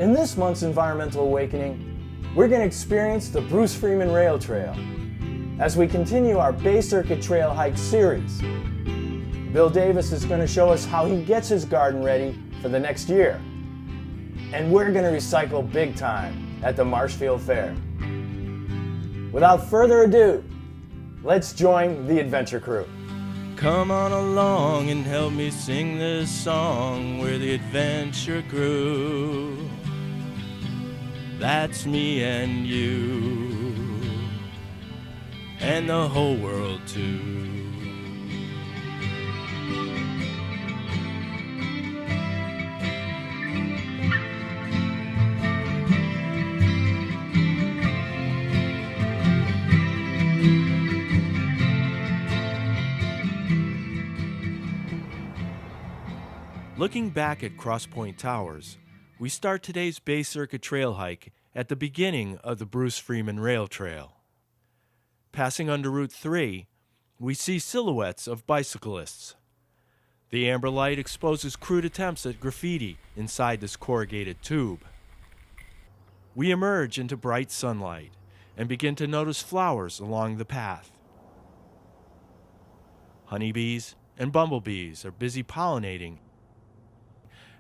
In this month's Environmental Awakening, we're going to experience the Bruce Freeman Rail Trail as we continue our Bay Circuit Trail Hike series. Bill Davis is going to show us how he gets his garden ready for the next year. And we're going to recycle big time at the Marshfield Fair. Without further ado, let's join the adventure crew. Come on along and help me sing this song. We're the adventure crew. That's me and you, and the whole world too. Looking back at Cross Point Towers, we start today's Bay Circuit Trail hike at the beginning of the Bruce Freeman Rail Trail. Passing under Route 3, we see silhouettes of bicyclists. The amber light exposes crude attempts at graffiti inside this corrugated tube. We emerge into bright sunlight and begin to notice flowers along the path. Honeybees and bumblebees are busy pollinating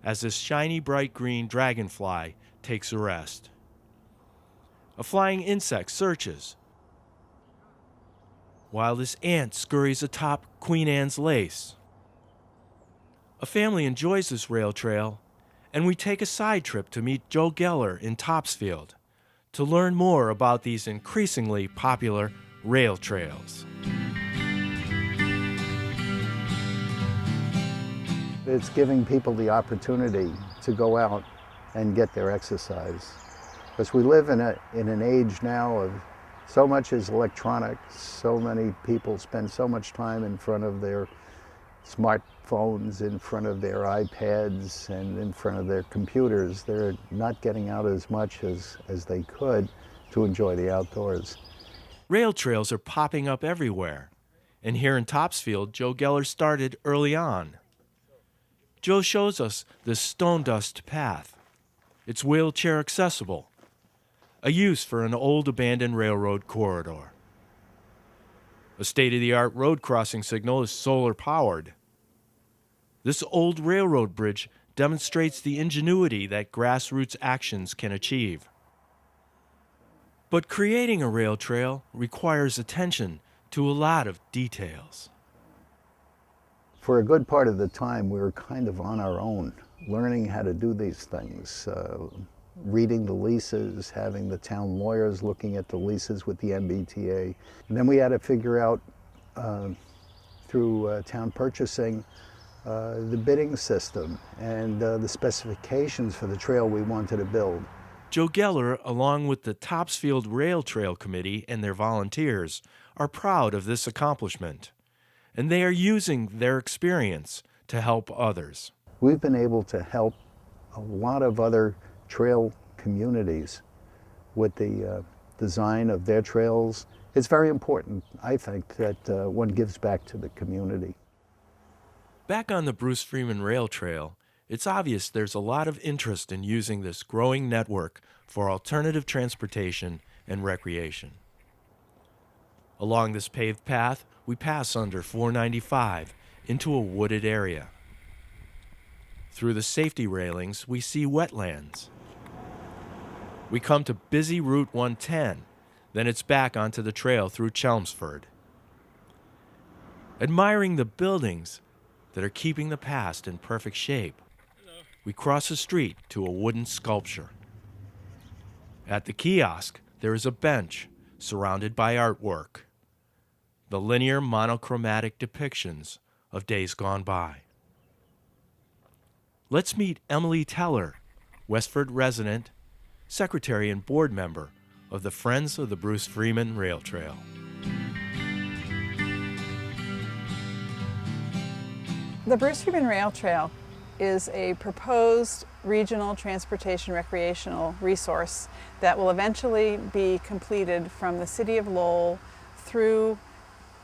as this shiny bright green dragonfly takes a rest. A flying insect searches, while this ant scurries atop Queen Anne's lace. A family enjoys this rail trail, and we take a side trip to meet Joe Geller in Topsfield to learn more about these increasingly popular rail trails. It's giving people the opportunity to go out and get their exercise. Because we live in an age now of so much is electronic, so many people spend so much time in front of their smartphones, in front of their iPads, and in front of their computers. They're not getting out as much as they could to enjoy the outdoors. Rail trails are popping up everywhere, and here in Topsfield, Joe Geller started early on. Joe shows us this stone dust path. It's wheelchair accessible, a use for an old abandoned railroad corridor. A state-of-the-art road crossing signal is solar powered. This old railroad bridge demonstrates the ingenuity that grassroots actions can achieve. But creating a rail trail requires attention to a lot of details. For a good part of the time, we were kind of on our own, learning how to do these things, reading the leases, having the town lawyers looking at the leases with the MBTA. And then we had to figure out, through town purchasing, the bidding system and the specifications for the trail we wanted to build. Joe Geller, along with the Topsfield Rail Trail Committee and their volunteers, are proud of this accomplishment, and they are using their experience to help others. We've been able to help a lot of other trail communities with the design of their trails. It's very important, I think, that one gives back to the community. Back on the Bruce Freeman Rail Trail, it's obvious there's a lot of interest in using this growing network for alternative transportation and recreation. Along this paved path, we pass under 495 into a wooded area. Through the safety railings, we see wetlands. We come to busy Route 110, then it's back onto the trail through Chelmsford. Admiring the buildings that are keeping the past in perfect shape, we cross the street to a wooden sculpture. At the kiosk, there is a bench surrounded by artwork, the linear monochromatic depictions of days gone by. Let's meet Emily Teller, Westford resident, secretary and board member of the Friends of the Bruce Freeman Rail Trail. The Bruce Freeman Rail Trail is a proposed regional transportation recreational resource that will eventually be completed from the city of Lowell through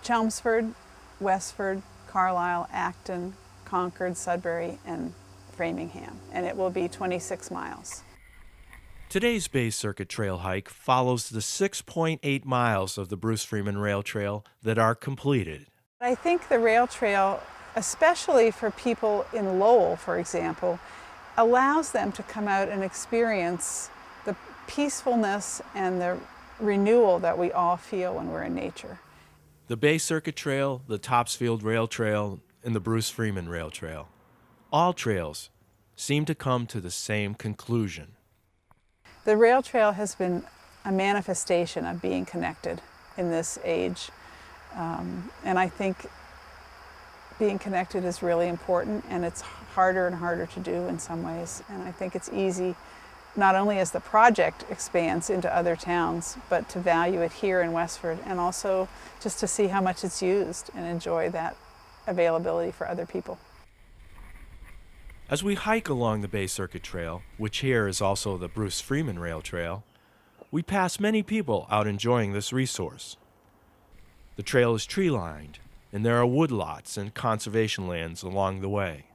Chelmsford, Westford, Carlisle, Acton, Concord, Sudbury, and Framingham, and it will be 26 miles. Today's Bay Circuit Trail hike follows the 6.8 miles of the Bruce Freeman Rail Trail that are completed. I think the rail trail, especially for people in Lowell, for example, allows them to come out and experience the peacefulness and the renewal that we all feel when we're in nature. The Bay Circuit Trail, the Topsfield Rail Trail, and the Bruce Freeman Rail Trail. All trails seem to come to the same conclusion. The rail trail has been a manifestation of being connected in this age. And I think being connected is really important, and it's harder and harder to do in some ways. And I think it's easy, not only as the project expands into other towns, but to value it here in Westford, and also just to see how much it's used and enjoy that availability for other people. As we hike along the Bay Circuit Trail, which here is also the Bruce Freeman Rail Trail, we pass many people out enjoying this resource. The trail is tree-lined, and there are woodlots and conservation lands along the way.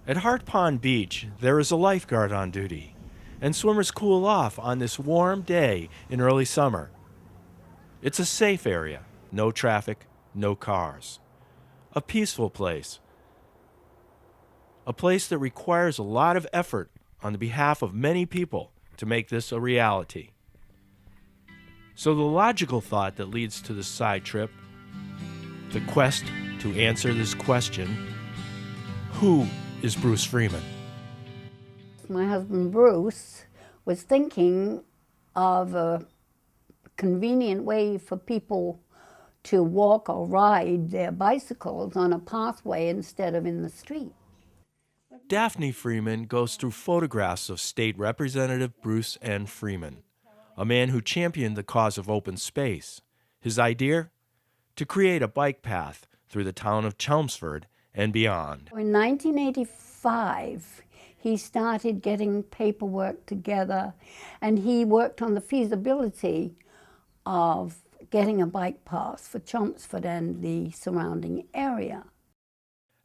At Hart Pond Beach, there is a lifeguard on duty, and swimmers cool off on this warm day in early summer. It's a safe area, no traffic, no cars. A peaceful place. A place that requires a lot of effort on the behalf of many people to make this a reality. So the logical thought that leads to this side trip, the quest to answer this question, who is Bruce Freeman? My husband Bruce was thinking of a convenient way for people to walk or ride their bicycles on a pathway instead of in the street. Daphne Freeman goes through photographs of State Representative Bruce N. Freeman, a man who championed the cause of open space. His idea? To create a bike path through the town of Chelmsford and beyond. In 1985, he started getting paperwork together, and he worked on the feasibility of getting a bike path for Chelmsford and the surrounding area.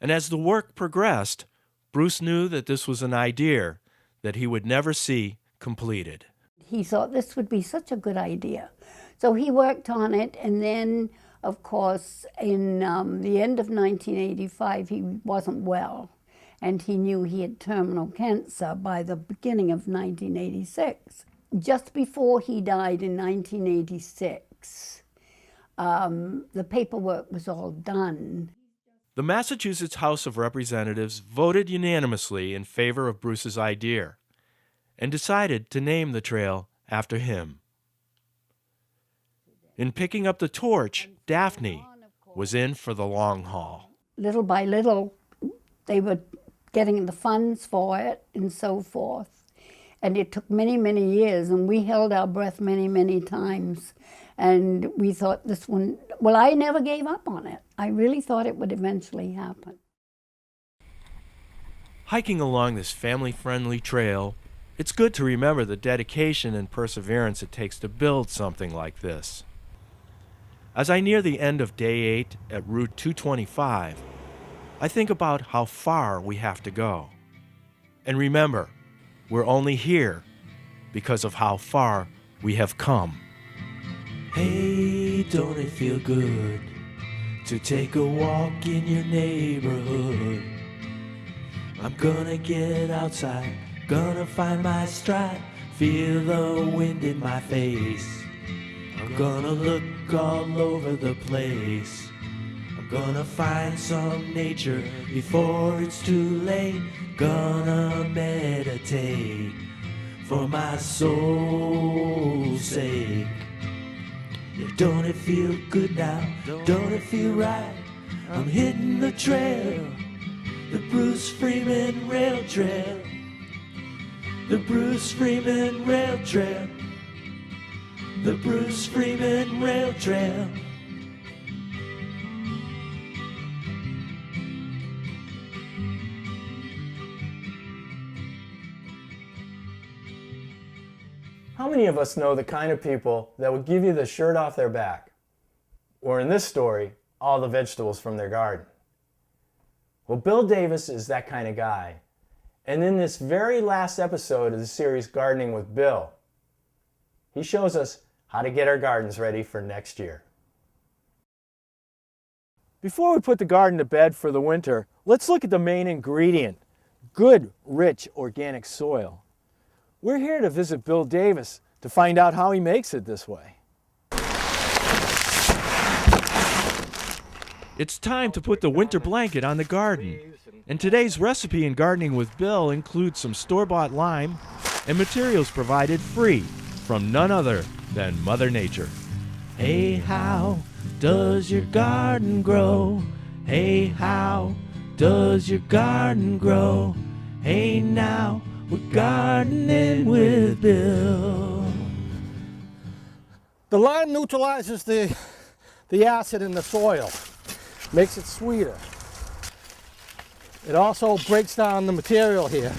And as the work progressed, Bruce knew that this was an idea that he would never see completed. He thought this would be such a good idea. So he worked on it, and then, of course, in the end of 1985, he wasn't well, and he knew he had terminal cancer by the beginning of 1986. Just before he died in 1986, the paperwork was all done. The Massachusetts House of Representatives voted unanimously in favor of Bruce's idea and decided to name the trail after him. In picking up the torch, Daphne was in for the long haul. Little by little, they were getting the funds for it and so forth. And it took many, many years, and we held our breath many, many times. And we thought this one, well, I never gave up on it. I really thought it would eventually happen. Hiking along this family-friendly trail, it's good to remember the dedication and perseverance it takes to build something like this. As I near the end of Day 8 at Route 225, I think about how far we have to go. And remember, we're only here because of how far we have come. Hey, don't it feel good to take a walk in your neighborhood? I'm gonna get outside, gonna find my stride, feel the wind in my face. I'm gonna look all over the place. I'm gonna find some nature before it's too late. Gonna meditate for my soul's sake. Yeah, don't it feel good now? Don't it feel right? I'm hitting the trail, the Bruce Freeman Rail Trail, the Bruce Freeman Rail Trail, the Bruce Freeman Rail Trail. How many of us know the kind of people that would give you the shirt off their back? Or in this story, all the vegetables from their garden. Well, Bill Davis is that kind of guy. And in this very last episode of the series Gardening with Bill, he shows us how to get our gardens ready for next year. Before we put the garden to bed for the winter, let's look at the main ingredient, good, rich, organic soil. We're here to visit Bill Davis to find out how he makes it this way. It's time to put the winter blanket on the garden. And today's recipe in Gardening with Bill includes some store-bought lime and materials provided free from none other than Mother Nature. Hey, how does your garden grow? Hey, how does your garden grow? Hey, now we're gardening with Bill. The lime neutralizes the acid in the soil, makes it sweeter. It also breaks down the material here.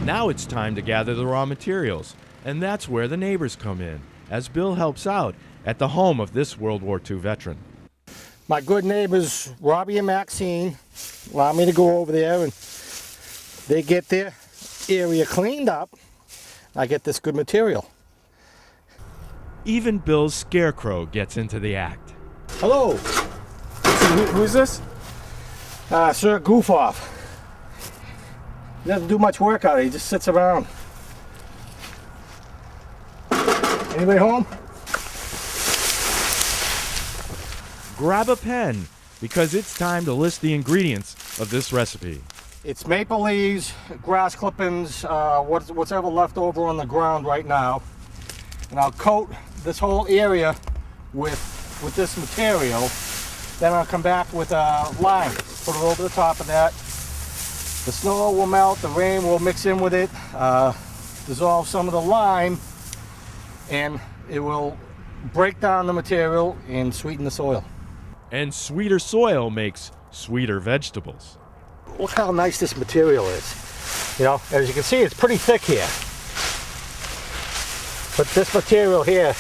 Now it's time to gather the raw materials, and that's where the neighbors come in, as Bill helps out at the home of this World War II veteran. My good neighbors, Robbie and Maxine, allow me to go over there and they get their area cleaned up. I get this good material. Even Bill's scarecrow gets into the act. Hello, Who's this? Sir Goof-Off. He doesn't do much work out here, he just sits around. Anybody home? Grab a pen, because it's time to list the ingredients of this recipe. It's maple leaves, grass clippings, what's ever left over on the ground right now. And I'll coat this whole area with this material. Then I'll come back with lime, put it over the top of that. The snow will melt, the rain will mix in with it, dissolve some of the lime, and it will break down the material and sweeten the soil. And sweeter soil makes sweeter vegetables. Look how nice this material is. You know, as you can see, it's pretty thick here. But this material here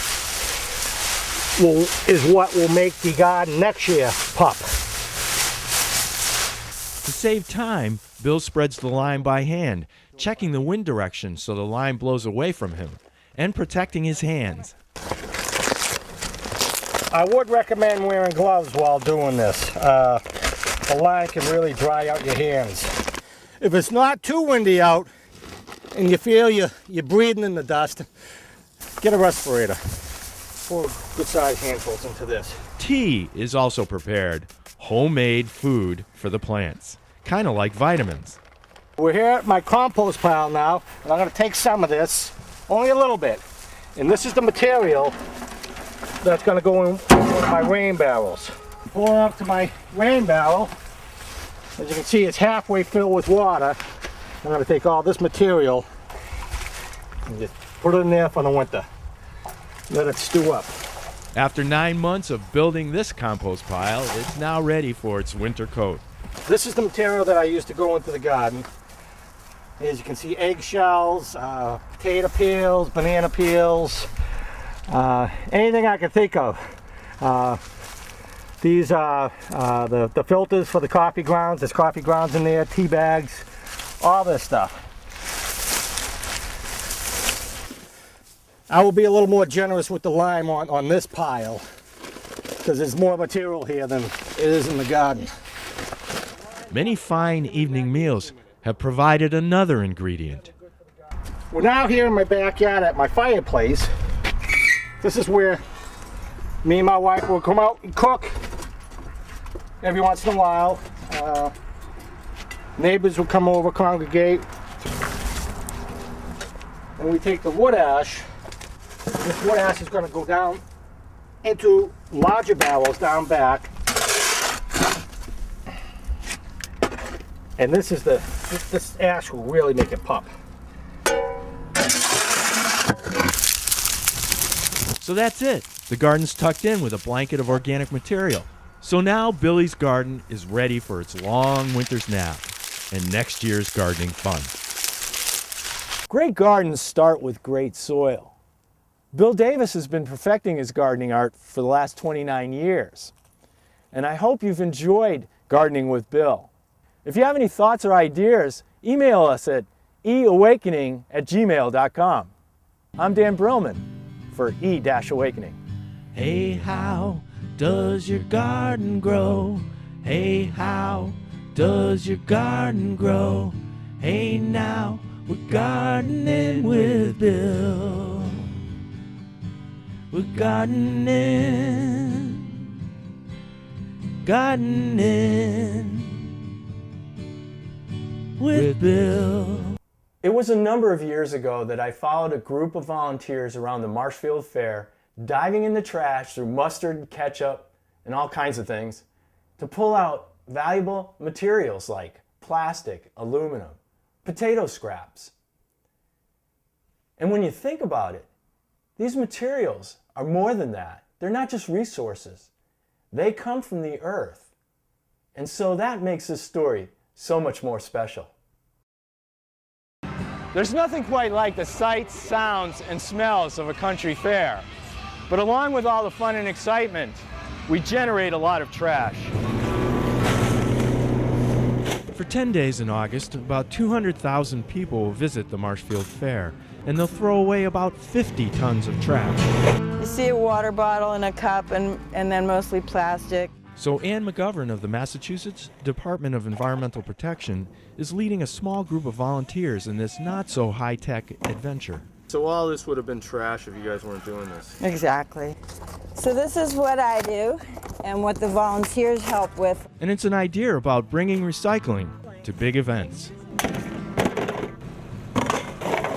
is what will make the garden next year pop. To save time, Bill spreads the lime by hand, checking the wind direction so the lime blows away from him, and protecting his hands. I would recommend wearing gloves while doing this. The lime can really dry out your hands. If it's not too windy out and you feel you're breathing in the dust, get a respirator. Pour good-sized handfuls into this. Tea is also prepared, homemade food for the plants, kind of like vitamins. We're here at my compost pile now, and I'm going to take some of this, only a little bit. And this is the material that's going to go in one of my rain barrels. Pour it up to my rain barrel. As you can see, it's halfway filled with water. I'm going to take all this material and just put it in there for the winter. Let it stew up. After 9 months of building this compost pile, it's now ready for its winter coat. This is the material that I use to go into the garden. As you can see, eggshells, potato peels, banana peels, anything I can think of. These are the filters for the coffee grounds. There's coffee grounds in there, tea bags, all this stuff. I will be a little more generous with the lime on this pile because there's more material here than it is in the garden. Many fine evening meals have provided another ingredient. We're now here in my backyard at my fireplace. This is where me and my wife will come out and cook every once in a while. Neighbors will come over, congregate. And we take the wood ash. This wood ash is going to go down into larger barrels down back. And this ash will really make it pop. So that's it. The garden's tucked in with a blanket of organic material. So now Billy's garden is ready for its long winter's nap and next year's gardening fun. Great gardens start with great soil. Bill Davis has been perfecting his gardening art for the last 29 years. And I hope you've enjoyed gardening with Bill. If you have any thoughts or ideas, email us at eawakening@gmail.com. I'm Dan Brillman for E-Awakening. Hey, how does your garden grow? Hey, how does your garden grow? Hey, now we're gardening with Bill. We're gardening with Bill. It was a number of years ago that I followed a group of volunteers around the Marshfield Fair, diving in the trash through mustard, ketchup, and all kinds of things to pull out valuable materials like plastic, aluminum, potato scraps. And when you think about it, these materials are more than that. They're not just resources. They come from the earth. And so that makes this story so much more special. There's nothing quite like the sights, sounds, and smells of a country fair. But along with all the fun and excitement, we generate a lot of trash. For 10 days in August, about 200,000 people will visit the Marshfield Fair, and they'll throw away about 50 tons of trash. You see a water bottle and a cup and then mostly plastic. So Ann McGovern of the Massachusetts Department of Environmental Protection is leading a small group of volunteers in this not-so-high-tech adventure. So all this would have been trash if you guys weren't doing this. Exactly. So this is what I do and what the volunteers help with. And it's an idea about bringing recycling to big events.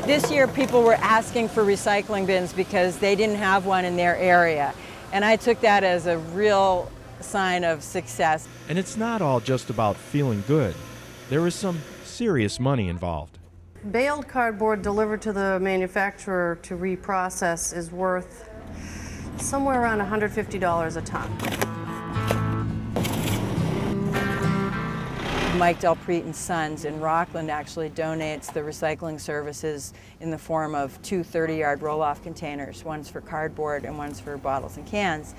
This year people were asking for recycling bins because they didn't have one in their area. And I took that as a real sign of success. And it's not all just about feeling good. There is some serious money involved. Baled cardboard delivered to the manufacturer to reprocess is worth somewhere around $150 a ton. Mike Delpreet and Sons in Rockland actually donates the recycling services in the form of two 30-yard roll-off containers. One's for cardboard and one's for bottles and cans.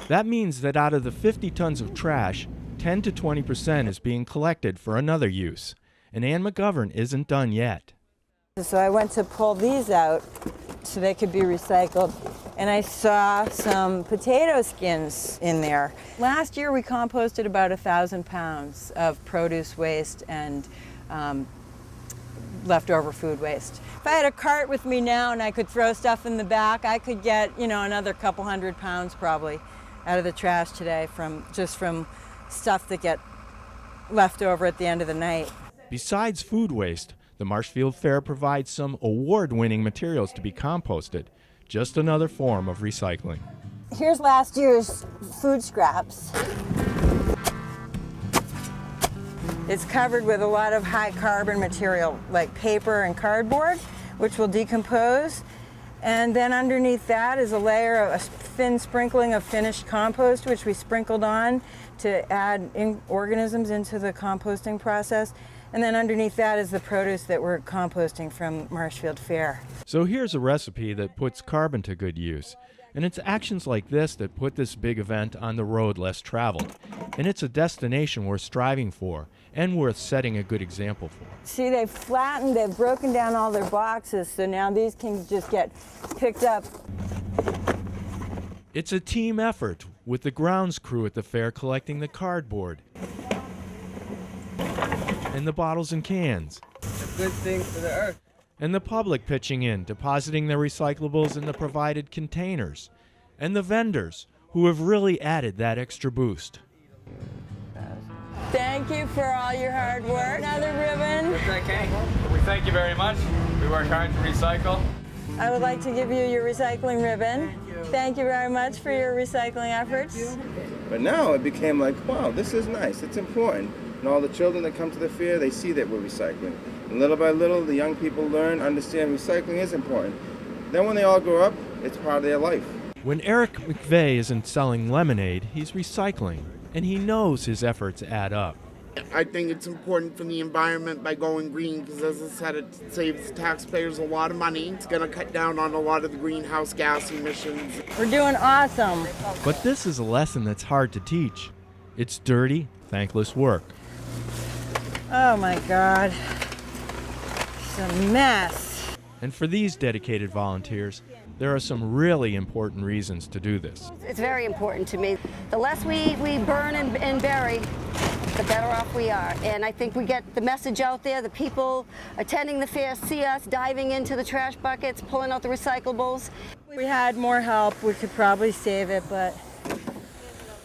That means that out of the 50 tons of trash, 10 to 20% is being collected for another use. And Ann McGovern isn't done yet. So I went to pull these out so they could be recycled, and I saw some potato skins in there. Last year we composted about 1,000 pounds of produce waste and leftover food waste. If I had a cart with me now and I could throw stuff in the back, I could get, another couple 100 pounds probably out of the trash today from stuff that get left over at the end of the night. Besides food waste, the Marshfield Fair provides some award-winning materials to be composted. Just another form of recycling. Here's last year's food scraps. It's covered with a lot of high carbon material like paper and cardboard, which will decompose. And then underneath that is a layer of a thin sprinkling of finished compost, which we sprinkled on to add organisms into the composting process. And then underneath that is the produce that we're composting from Marshfield Fair. So here's a recipe that puts carbon to good use. And it's actions like this that put this big event on the road less traveled. And it's a destination we're striving for and worth setting a good example for. See, they've broken down all their boxes, so now these can just get picked up. It's a team effort, with the grounds crew at the fair collecting the cardboard and the bottles and cans. A good thing for the earth. And the public pitching in, depositing their recyclables in the provided containers. And the vendors, who have really added that extra boost. Thank you for all your hard work. Another ribbon. We thank you very much. We work hard to recycle. I would like to give you your recycling ribbon. Thank you very much for your recycling efforts. But now it became like, wow, this is nice, it's important. And all the children that come to the fair, they see that we're recycling. And little by little, the young people learn, understand recycling is important. Then when they all grow up, it's part of their life. When Eric McVeigh isn't selling lemonade, he's recycling. And he knows his efforts add up. I think it's important for the environment by going green because, as I said, it saves taxpayers a lot of money. It's going to cut down on a lot of the greenhouse gas emissions. We're doing awesome. But this is a lesson that's hard to teach. It's dirty, thankless work. Oh my God. It's a mess. And for these dedicated volunteers, there are some really important reasons to do this. It's very important to me. The less we burn and bury, the better off we are. And I think we get the message out there. The people attending the fair see us diving into the trash buckets, pulling out the recyclables. If we had more help, we could probably save it, but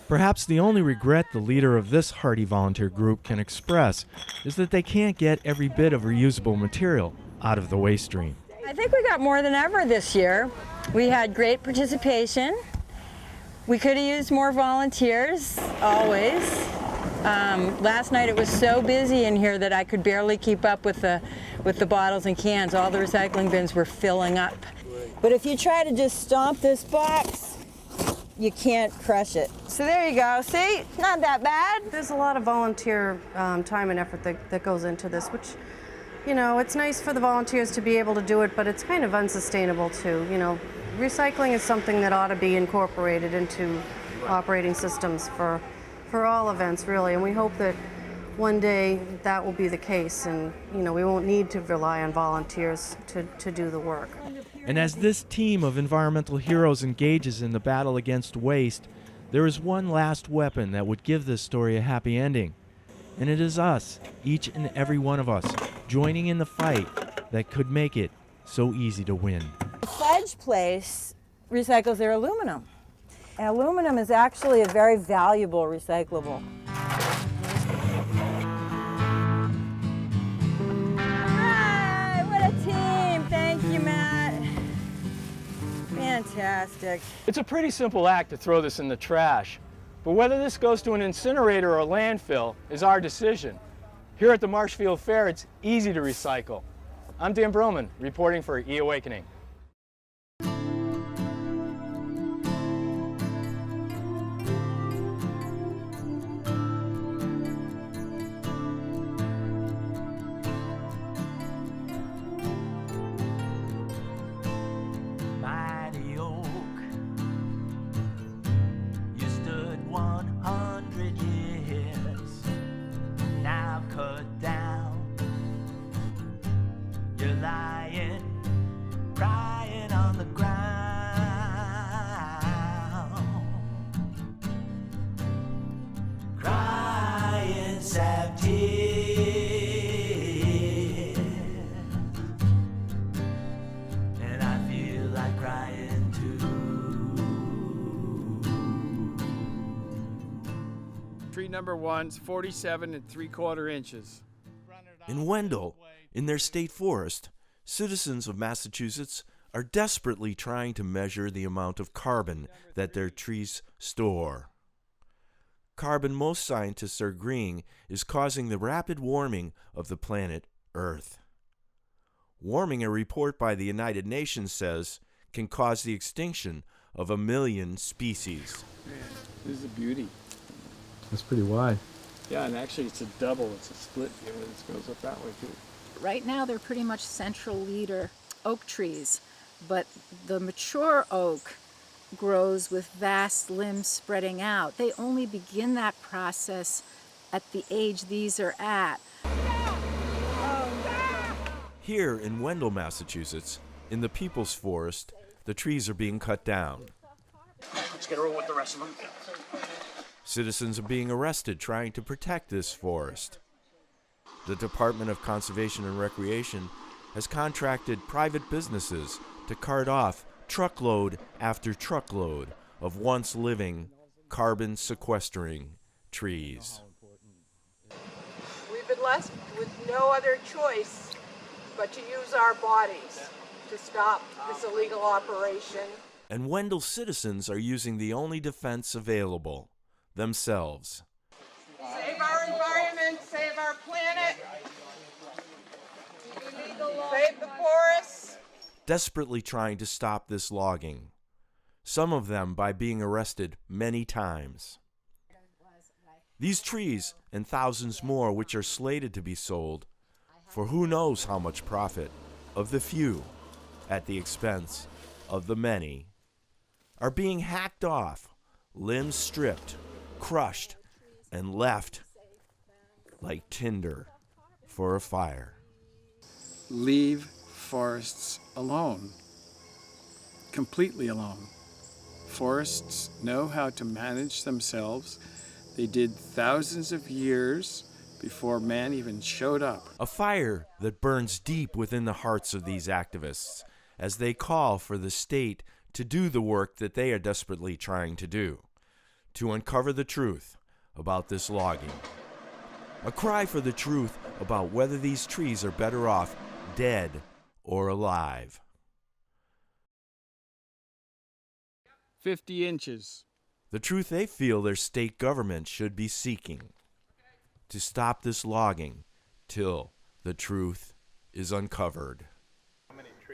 Perhaps the only regret the leader of this hardy volunteer group can express is that they can't get every bit of reusable material out of the waste stream. I think we got more than ever this year. We had great participation. We could have used more volunteers, always. Last night it was so busy in here that I could barely keep up with the bottles and cans. All the recycling bins were filling up. But if you try to just stomp this box, you can't crush it. So there you go. See, not that bad. There's a lot of volunteer time and effort that goes into this, which, you know, it's nice for the volunteers to be able to do it, but it's kind of unsustainable too. You know, recycling is something that ought to be incorporated into operating systems for all events, really, and we hope that one day that will be the case, and you know, we won't need to rely on volunteers to do the work. And as this team of environmental heroes engages in the battle against waste, there is one last weapon that would give this story a happy ending. And it is us, each and every one of us, joining in the fight that could make it so easy to win. The Fudge Place recycles their aluminum. And aluminum is actually a very valuable recyclable. Hi, what a team! Thank you, Matt. Fantastic. It's a pretty simple act to throw this in the trash, but whether this goes to an incinerator or a landfill is our decision. Here at the Marshfield Fair, it's easy to recycle. I'm Dan Broman, reporting for E-Awakening. Mighty oak, you stood 100 years, now cut down. You're lying, crying on the ground, crying sad tears, and I feel like crying too. Tree number one's 47 3/4 inches. In Wendell, in their state forest, citizens of Massachusetts are desperately trying to measure the amount of carbon that their trees store. Carbon most scientists are agreeing is causing the rapid warming of the planet Earth. Warming, a report by the United Nations says, can cause the extinction of 1 million species. Man, this is a beauty. That's pretty wide. Yeah, and actually it's a double, it's a split here, and it goes up that way too. Right now they're pretty much central leader oak trees, but the mature oak grows with vast limbs spreading out. They only begin that process at the age these are at. Here in Wendell, Massachusetts, in the People's Forest, the trees are being cut down. Let's get a roll with the rest of them. Citizens are being arrested trying to protect this forest. The Department of Conservation and Recreation has contracted private businesses to cart off truckload after truckload of once living, carbon sequestering trees. We've been left with no other choice but to use our bodies to stop this illegal operation. And Wendell citizens are using the only defense available, themselves. Save our environment, save our planet, save the forests. Desperately trying to stop this logging, some of them by being arrested many times. These trees and thousands more which are slated to be sold for who knows how much profit of the few at the expense of the many are being hacked off, limbs stripped, crushed, and left like tinder for a fire. Leave forests alone, completely alone. Forests know how to manage themselves. They did thousands of years before man even showed up. A fire that burns deep within the hearts of these activists as they call for the state to do the work that they are desperately trying to do, to uncover the truth about this logging. A cry for the truth about whether these trees are better off dead or alive. 50 inches. The truth they feel their state government should be seeking. To stop this logging till the truth is uncovered.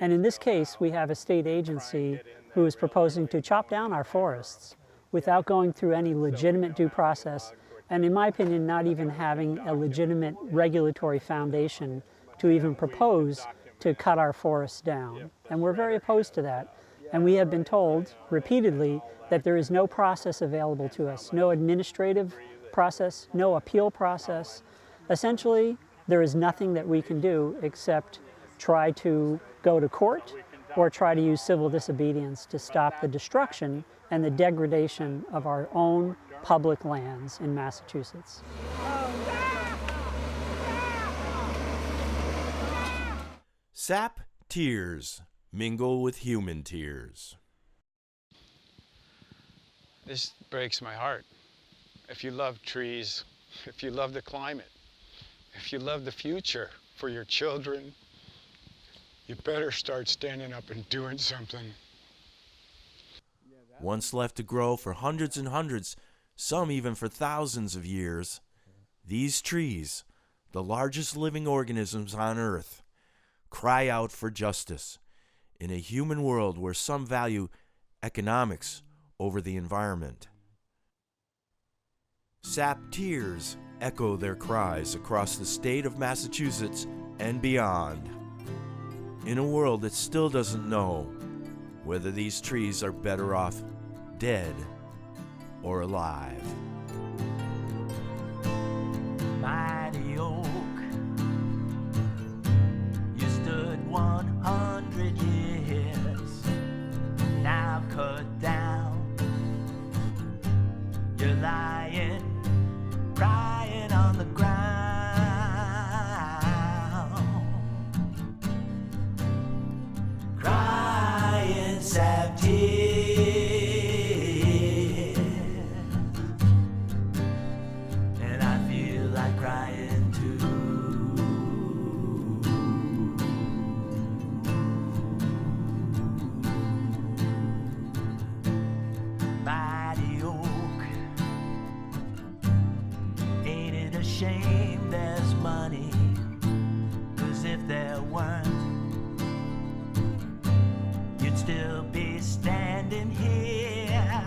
And in this case, we have a state agency who is proposing to chop down our forests without going through any legitimate due process, and in my opinion, not even having a legitimate regulatory foundation to even propose to cut our forests down. And we're very opposed to that. And we have been told repeatedly that there is no process available to us, no administrative process, no appeal process. Essentially, there is nothing that we can do except try to go to court or try to use civil disobedience to stop the destruction and the degradation of our own public lands in Massachusetts. Sap tears mingle with human tears. This breaks my heart. If you love trees, if you love the climate, if you love the future for your children, you better start standing up and doing something. Once left to grow for hundreds and hundreds, some even for thousands of years, these trees, the largest living organisms on Earth, cry out for justice in a human world where some value economics over the environment. Sap tears echo their cries across the state of Massachusetts and beyond, in a world that still doesn't know whether these trees are better off dead or alive. Mighty oak, you stood 100 years, now cut down. You're lying, crying on the ground, crying sap tears, and I feel like crying too. Mighty oak, ain't it a shame there's money? 'Cause if there weren't, you'd still be standing here,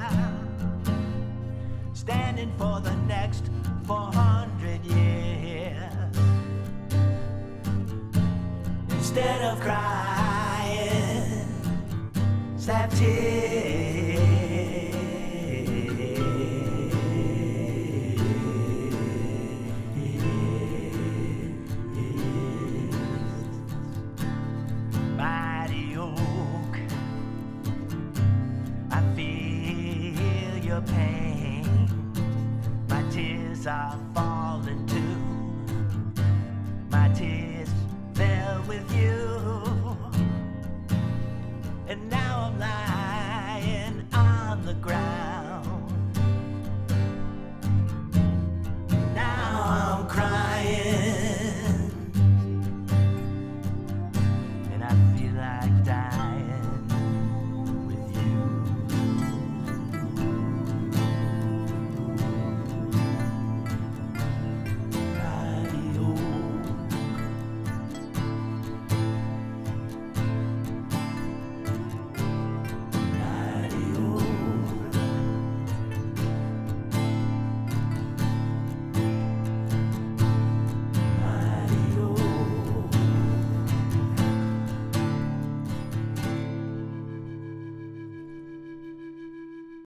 standing for the next 400 years. Instead of crying, sap tears.